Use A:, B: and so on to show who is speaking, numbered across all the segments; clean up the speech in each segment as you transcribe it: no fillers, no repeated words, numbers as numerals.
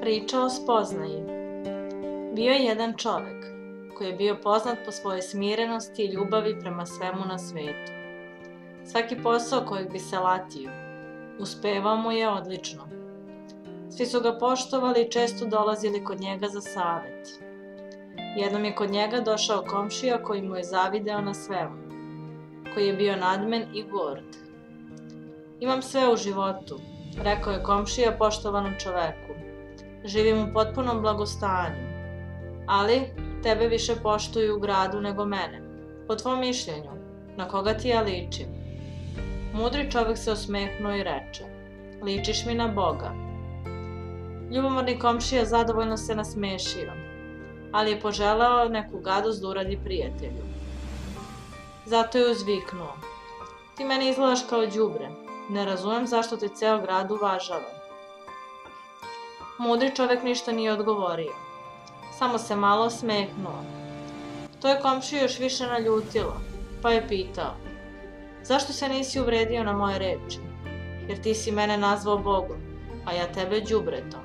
A: Priča o spoznaji. Bio je jedan čovek koji je bio poznat po svojoj smirenosti i ljubavi prema svemu na svetu. Svaki posao kojeg bi se latio, uspevao mu je odlično. Svi su ga poštovali i često dolazili kod njega za savet. Jednom je kod njega došao komšija koji mu je zavideo na svemu, koji je bio nadmen i gord. Imam sve u životu, rekao je komšija poštovanom čoveku. Živim u potpunom blagostanju, ali tebe više poštuju u gradu nego mene. Po tvom mišljenju, na koga ti ja ličim? Mudri čovek se osmehnuo i reče, ličiš mi na Boga. Ljubomorni komšija zadovoljno se nasmešio, ali je poželeo neku gadost da uradi prijatelju. Zato je uzviknuo, ti meni izgledaš kao đubre, ne razumem zašto te ceo grad uvažava. Mudri čovek ništa nije odgovorio, samo se malo smehnuo. To je komšiju još više naljutilo, pa je pitao, zašto se nisi uvredio na moje reči, jer ti si mene nazvao Bogom, a ja tebe đubretom.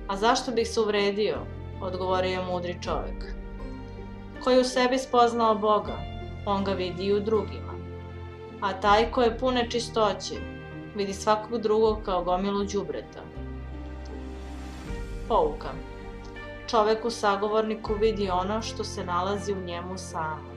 A: A zašto bih se uvredio, odgovorio je mudri čovek. Ko je u sebi spoznao Boga, on ga vidi i u drugima, a taj ko je pune čistoće, vidi svakog drugog kao gomilu đubreta. Pouka. Čovek u sagovorniku vidi ono što se nalazi u njemu samom.